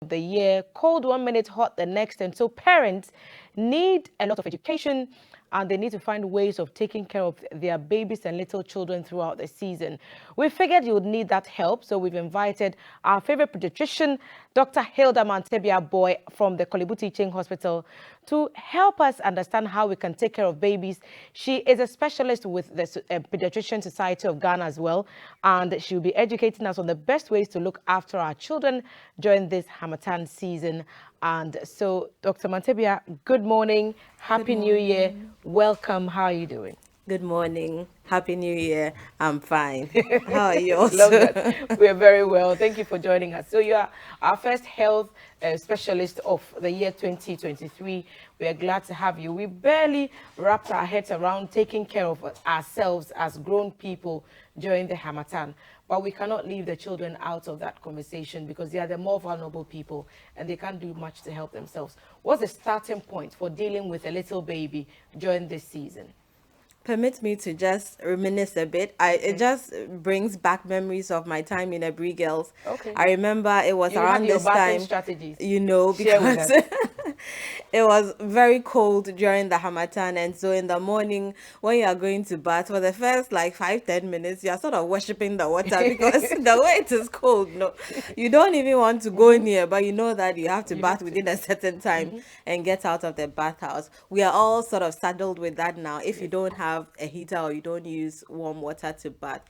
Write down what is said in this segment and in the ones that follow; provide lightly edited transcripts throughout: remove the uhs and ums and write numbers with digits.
of the year. Cold one minute, hot the next. And so parents need a lot of education, and they need to find ways of taking care of their babies and little children throughout the season. We figured you would need that help, so we've invited our favorite pediatrician, Dr. Hilda Mantebia Boy from the Kolebu Teaching Hospital, to help us understand how we can take care of babies. She is a specialist with the Pediatrician Society of Ghana as well, and she'll be educating us on the best ways to look after our children during this Harmattan season. And so, Dr. Mantebia, good morning. Happy New Year. Welcome. How are you doing? Good morning. Happy New Year. I'm fine. How are you Love also? that. We're very well. Thank you for joining us. So you are our first health specialist of the year 2023. We are glad to have you. We barely wrapped our heads around taking care of ourselves as grown people during the Harmattan. But we cannot leave the children out of that conversation because they are the more vulnerable people and they can't do much to help themselves. What's the starting point for dealing with a little baby during this season? Permit me to just reminisce a bit. It just brings back memories of my time in Abri Girls. Okay. I remember it was You have around your this bathing time, strategies. Share with because us. it was very cold during the Hamatan, and so in the morning when you are going to bath for the first like 5-10 minutes, you are sort of worshipping the water because the way it is cold. No, you don't even want to go near, but you know that you have to You bath have to. within a certain time and get out of the bathhouse. We are all sort of saddled with that now. If you Yes. don't have a heater or you don't use warm water to bath.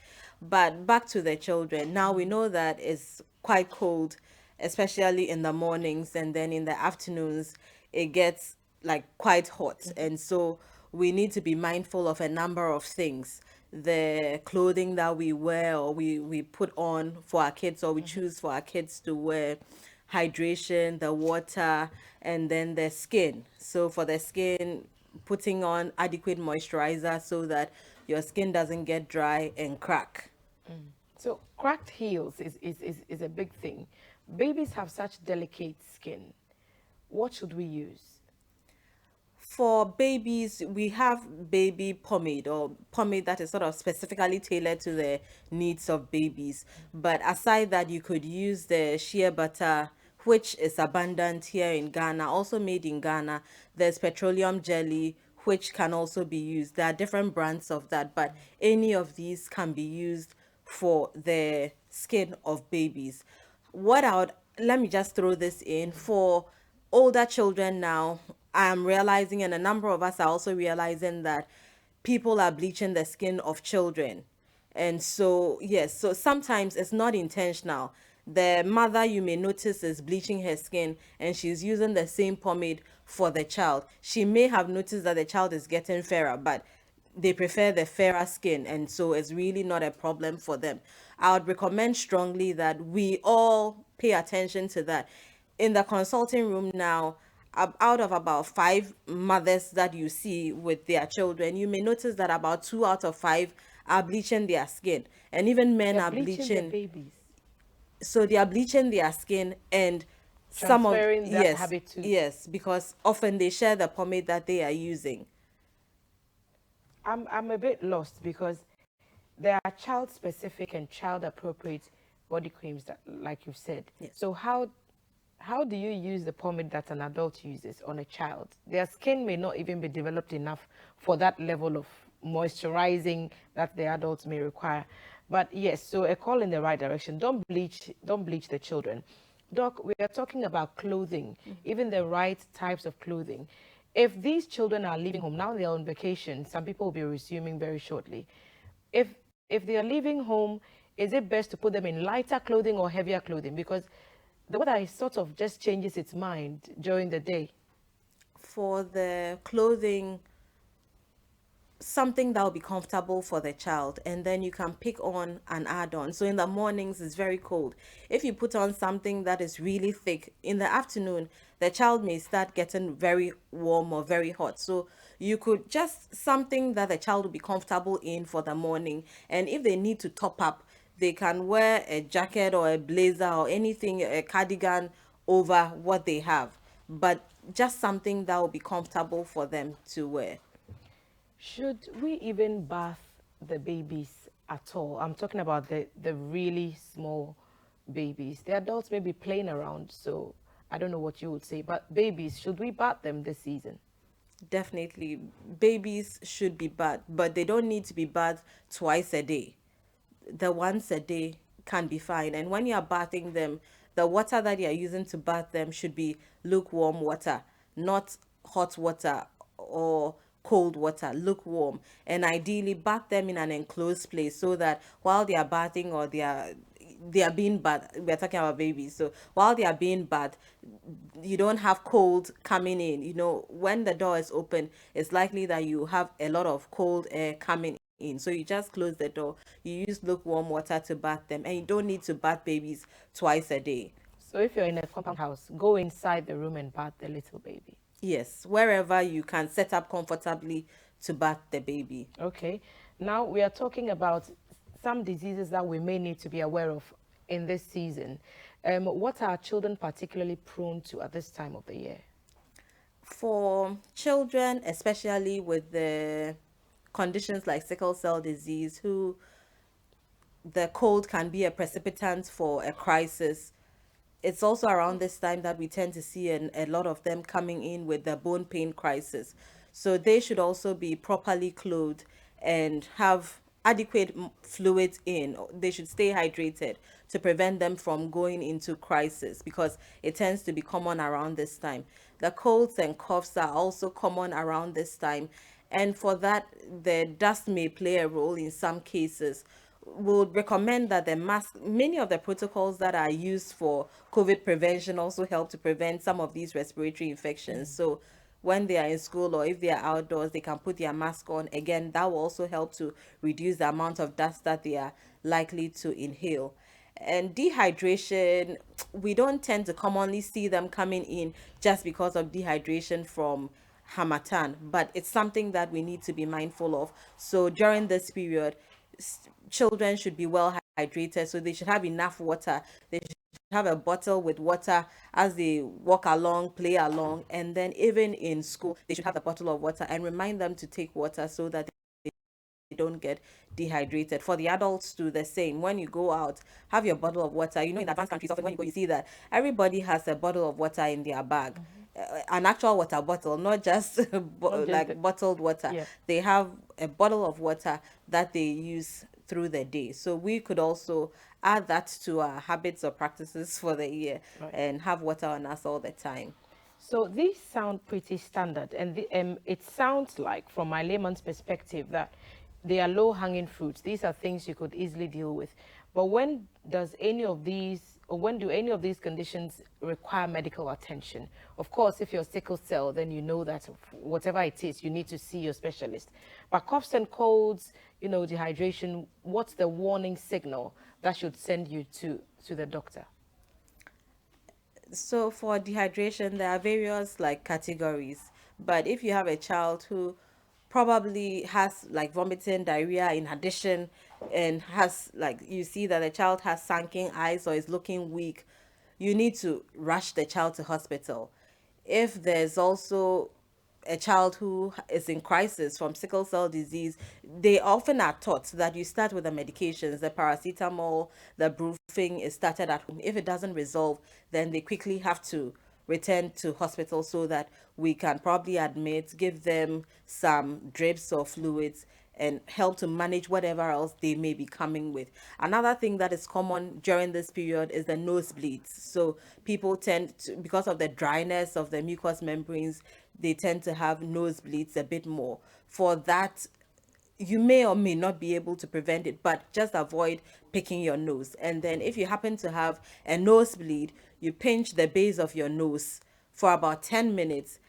But back to the children. Now we know that it's quite cold, especially in the mornings, and then in the afternoons it gets like quite hot. And so we need to be mindful of a number of things. The clothing that we wear or we put on for our kids or we choose for our kids to wear, hydration, the water, and then the skin. So for the skin, putting on adequate moisturizer so that your skin doesn't get dry and crack. So cracked heels is a big thing. Babies have such delicate skin. What should we use? For babies, we have baby pomade or pomade that is sort of specifically tailored to the needs of babies. But aside that, you could use the shea butter, which is abundant here in Ghana, also made in Ghana. There's petroleum jelly, which can also be used. There are different brands of that, but any of these can be used for the skin of babies. What I would Let me just throw this in for older children now. I'm realizing, and a number of us are also realizing, that people are bleaching the skin of children. And so, yes, so sometimes it's not intentional. The mother, you may notice, is bleaching her skin and she's using the same pomade for the child. She may have noticed that the child is getting fairer, but they prefer the fairer skin, and so it's really not a problem for them. I would recommend strongly that we all pay attention to that. In the consulting room now, out of about 5 mothers that you see with their children, you may notice that about 2 out of 5 are bleaching their skin, and even men They're are bleaching the bleaching. babies, So they are bleaching their skin, and some of transferring that yes, habit to. yes, because often they share the pomade that they are using. I'm a bit lost because there are child specific and child appropriate body creams that, like you've said. Yes. So how do you use the pomade that an adult uses on a child? Their skin may not even be developed enough for that level of moisturizing that the adults may require. But yes, so a call in the right direction. Don't bleach the children. Doc, we are talking about clothing, even the right types of clothing. If these children are leaving home, now they're on vacation, some people will be resuming very shortly. If if they are leaving home, is it best to put them in lighter clothing or heavier clothing? Because the weather sort of just changes its mind during the day. For the clothing, something that will be comfortable for the child, and then you can pick on and add on. So in the mornings it's very cold. If you put on something that is really thick in the afternoon, the child may start getting very warm or very hot. So you could just something that the child will be comfortable in for the morning, and if they need to top up, they can wear a jacket or a blazer or anything, a cardigan over what they have, but just something that will be comfortable for them to wear. Should we even bath the babies at all? I'm talking about the really small babies. The adults may be playing around, so I don't know what you would say, but babies, should we bath them this season? Definitely, babies should be bathed, but they don't need to be bathed twice a day. The once a day can be fine. And when you are bathing them, the water that you are using to bath them should be lukewarm water, not hot water or cold water, lukewarm. And ideally, bath them in an enclosed place so that while they are bathing or they are being bathed, we're talking about babies, so while they are being bathed, you don't have cold coming in. When the door is open, it's likely that you have a lot of cold air coming in, so you just close the door, you use lukewarm water to bath them, and you don't need to bath babies twice a day. So if you're in a compound house, go inside the room and bath the little baby. Yes, wherever you can set up comfortably to bath the baby. Okay. Now we are talking about some diseases that we may need to be aware of in this season. What are children particularly prone to at this time of the year? For children, especially with the conditions like sickle cell disease, who the cold can be a precipitant for a crisis. It's also around this time that we tend to see a lot of them coming in with the bone pain crisis. So they should also be properly clothed and have adequate fluids in. They should stay hydrated to prevent them from going into crisis, because it tends to be common around this time. The colds and coughs are also common around this time. And for that, the dust may play a role in some cases. Would recommend that the mask, many of the protocols that are used for COVID prevention also help to prevent some of these respiratory infections. So when they are in school or if they are outdoors, they can put their mask on. Again, that will also help to reduce the amount of dust that they are likely to inhale. And dehydration, we don't tend to commonly see them coming in just because of dehydration from Harmattan, but it's something that we need to be mindful of. So during this period, children should be well hydrated, so they should have enough water. They should have a bottle with water as they walk along, play along, and then even in school, they should have a bottle of water, and remind them to take water so that they don't get dehydrated. For the adults, do the same. When you go out, have your bottle of water. In advanced countries, often when you go, you see that everybody has a bottle of water in their bag. An actual water bottle, not just Not just the, like bottled water. yeah. They have a bottle of water that they use through the day. So we could also add that to our habits or practices for the year, Right. and have water on us all the time. So these sound pretty standard, and it sounds like, from my layman's perspective, that they are low-hanging fruits. These are things you could easily deal with. But when does any of these, or when do any of these conditions require medical attention? Of course, if you're sickle cell, then you know that whatever it is, you need to see your specialist. But coughs and colds, dehydration, what's the warning signal that should send you to the doctor? So for dehydration, there are various like categories. But if you have a child who probably has like vomiting, diarrhea in addition, and has, like, you see that the child has sunken eyes or is looking weak, you need to rush the child to hospital. If there's also a child who is in crisis from sickle cell disease, they often are taught that you start with the medications, the paracetamol, the brufen is started at home. If it doesn't resolve, then they quickly have to return to hospital so that we can probably admit, give them some drips or fluids, and help to manage whatever else they may be coming with. Another thing that is common during this period is the nosebleeds. So people tend to, because of the dryness of the mucous membranes, they tend to have nosebleeds a bit more. For that, you may or may not be able to prevent it, but just avoid picking your nose. And then if you happen to have a nosebleed, you pinch the base of your nose for about 10 minutes.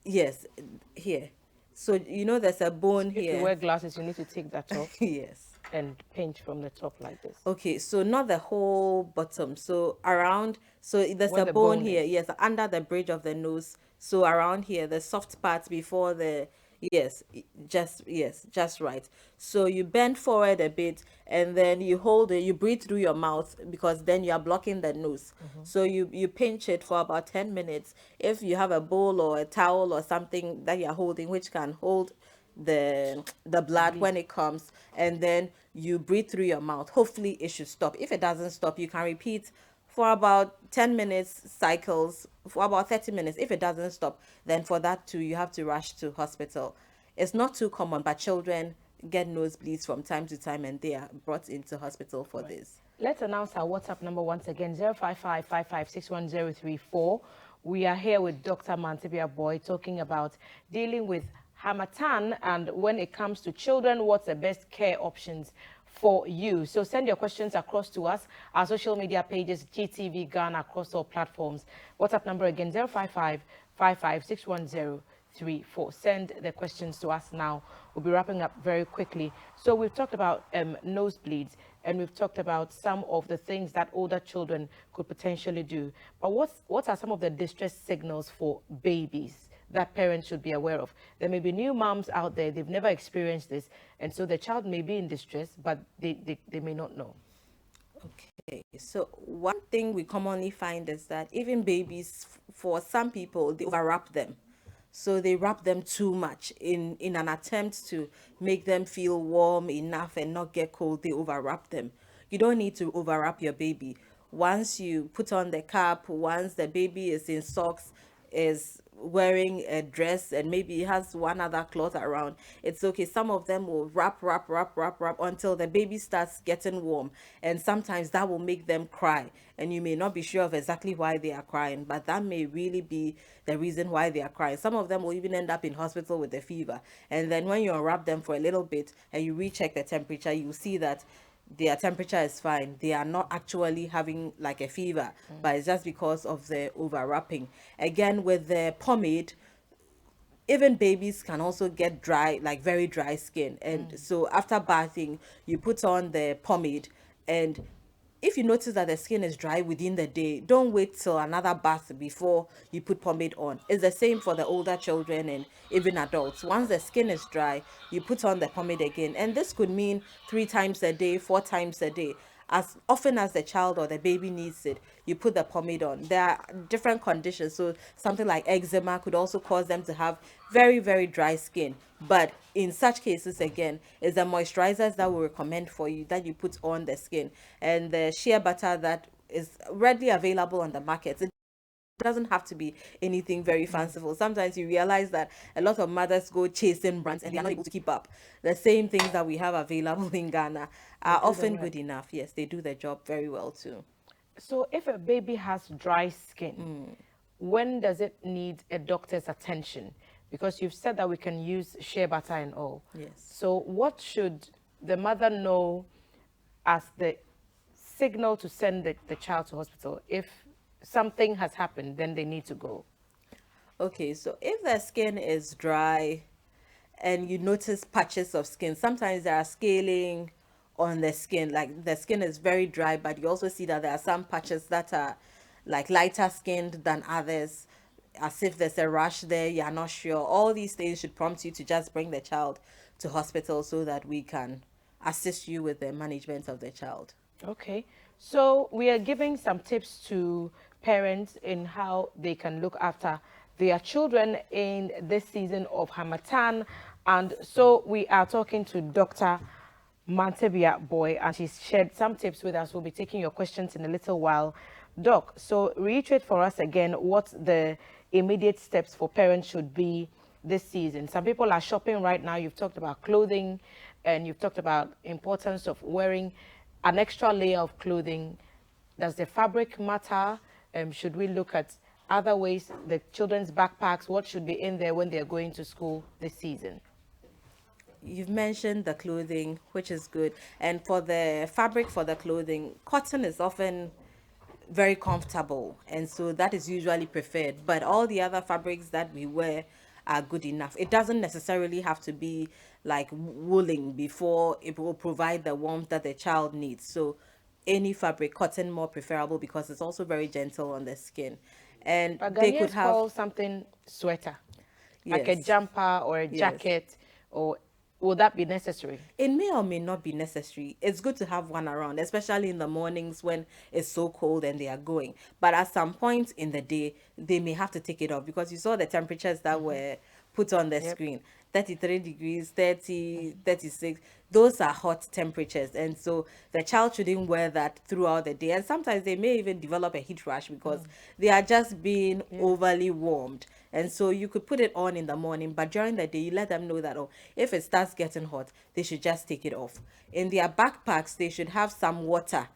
Yes, here. So there's a bone If you here. wear glasses, you need to take that off Yes. and pinch from the top like this. Okay, so not the whole bottom. So around, so there's Where a the bone bone here. is. Yes, under the bridge of the nose. So around here, the soft part before the, yes, just right. So you bend forward a bit, and then you hold it, you breathe through your mouth, because then you are blocking the nose. So you pinch it for about 10 minutes. If you have a bowl or a towel or something that you're holding, which can hold the blood Bleed. when it comes, and then you breathe through your mouth, hopefully it should stop. If it doesn't stop, you can repeat for about 10 minutes cycles for about 30 minutes. If it doesn't stop, then for that too, you have to rush to hospital. It's not too common, but children get nosebleeds from time to time and they are brought into hospital for Right. this. Let's announce our WhatsApp number once again, 05555610034. We are here with Dr. Mantibia Boy talking about dealing with Harmattan, and when it comes to children, what's the best care options for you. So send your questions across to us. Our social media pages, GTV Ghana, across all platforms. WhatsApp number again, 05555610034. Send the questions to us now. We'll be wrapping up very quickly. So we've talked about nosebleeds, and we've talked about some of the things that older children could potentially do. But what are some of the distress signals for babies that parents should be aware of? There may be new moms out there, they've never experienced this, and so the child may be in distress, but they may not know. Okay, so one thing we commonly find is that even babies, for some people, they overwrap them. So they wrap them too much in an attempt to make them feel warm enough and not get cold. They overwrap them. You don't need to overwrap your baby. Once you put on the cap, once the baby is in socks, is wearing a dress and maybe has one other cloth around, it's okay. Some of them will wrap until the baby starts getting warm, and sometimes that will make them cry, and you may not be sure of exactly why they are crying, but that may really be the reason why they are crying. Some of them will even end up in hospital with a fever, and then when you unwrap them for a little bit and you recheck the temperature, you see that their temperature is fine. They are not actually having like a fever, but it's just because of the overwrapping. Again, with the pomade, even babies can also get dry, like very dry skin. And so after bathing, you put on the pomade, and if you notice that the skin is dry within the day, don't wait till another bath before you put pomade on. It's the same for the older children and even adults. Once the skin is dry, you put on the pomade again. And this could mean 3 times a day, 4 times a day. As often as the child or the baby needs it, you put the pomade on. There are different conditions. So something like eczema could also cause them to have very, very dry skin. But in such cases, again, is the moisturizers that we recommend for you that you put on the skin, and the shea butter that is readily available on the market. It doesn't have to be anything very fanciful. Sometimes you realize that a lot of mothers go chasing brands and they are not able to keep up. The same things that we have available in Ghana They are do them often right. good enough. Yes, they do their job very well too. So if a baby has dry skin, when does it need a doctor's attention? Because you've said that we can use shea butter and all. Yes. So what should the mother know as the signal to send the child to hospital? If something has happened, then they need to go. Okay, so if the skin is dry and you notice patches of skin, sometimes there are scaling on the skin, like the skin is very dry, but you also see that there are some patches that are like lighter skinned than others, as if there's a rash there, you're not sure. All these things should prompt you to just bring the child to hospital so that we can assist you with the management of the child. Okay, so we are giving some tips to parents in how they can look after their children in this season of Hamatan. And so we are talking to Dr. Mantebia Boy, and she's shared some tips with us. We'll be taking your questions in a little while. Doc, so reiterate for us again what the immediate steps for parents should be this season. Some people are shopping right now. You've talked about clothing, and you've talked about importance of wearing an extra layer of clothing. Does the fabric matter? Should we look at other ways? The children's backpacks, what should be in there when they're going to school this season? You've mentioned the clothing, which is good. And for the fabric for the clothing, cotton is often very comfortable, and so that is usually preferred. But all the other fabrics that we wear are good enough. It doesn't necessarily have to be like wooling before it will provide the warmth that the child needs. So any fabric, cotton more preferable because it's also very gentle on the skin. And But they could Ghanaians have, call something sweater, like a yes, jumper or a yes. jacket, or will that be necessary? It may or may not be necessary. It's good to have one around, especially in the mornings when it's so cold and they are going. But at some point in the day, they may have to take it off because you saw the temperatures that were put on the Yep. screen. 33 degrees, 30, 36. Those are hot temperatures. And so the child shouldn't wear that throughout the day. And sometimes they may even develop a heat rash because they are just being Yeah. overly warmed. And so you could put it on in the morning, but during the day, you let them know that, oh, if it starts getting hot, they should just take it off. In their backpacks, they should have some water.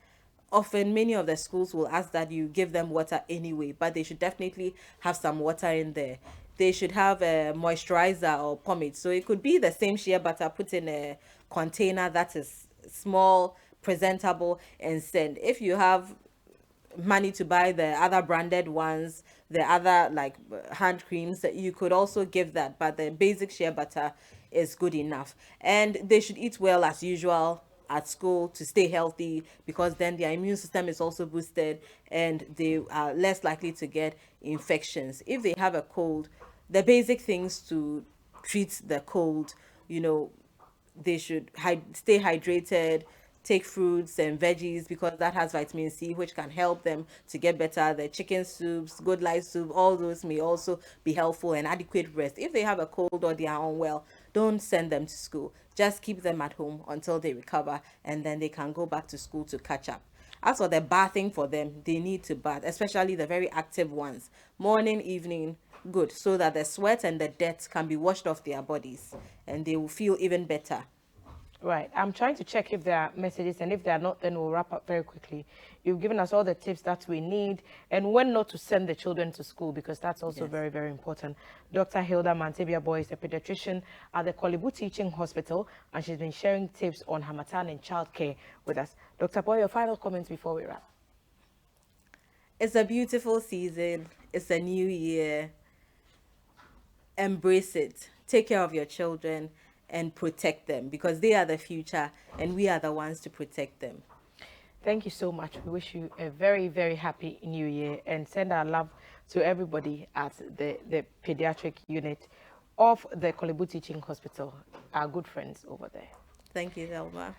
Often many of the schools will ask that you give them water anyway, but they should definitely have some water in there. They should have a moisturizer or pomade, so it could be the same shea butter put in a container that is small, presentable, and send. If you have money to buy the other branded ones, the other like hand creams, that you could also give that, but the basic shea butter is good enough. And they should eat well as usual at school to stay healthy, because then their immune system is also boosted and they are less likely to get infections. If they have a cold, the basic things to treat the cold, you know, they should stay hydrated, take fruits and veggies because that has vitamin C, which can help them to get better. The chicken soups, good life soup, all those may also be helpful, and adequate rest. If they have a cold or they are unwell, don't send them to school. Just keep them at home until they recover, and then they can go back to school to catch up. As for the bathing for them, they need to bath, especially the very active ones. Morning, evening, good, so that the sweat and the dirt can be washed off their bodies and they will feel even better. Right. I'm trying to check if there are messages, and if they are not, then we'll wrap up very quickly. You've given us all the tips that we need and when not to send the children to school, because that's also Yes. very, very important. Dr. Hilda Mantebia Boy is a pediatrician at the Kolebu Teaching Hospital, and she's been sharing tips on Harmattan and childcare with us. Dr. Boy, your final comments before we wrap. It's a beautiful season. It's a new year. Embrace it. Take care of your children and protect them, because they are the future and we are the ones to protect them. Thank you so much. We wish you a very, very happy new year, and send our love to everybody at the pediatric unit of the Kolebu Teaching Hospital, our good friends over there. Thank you, Thelma.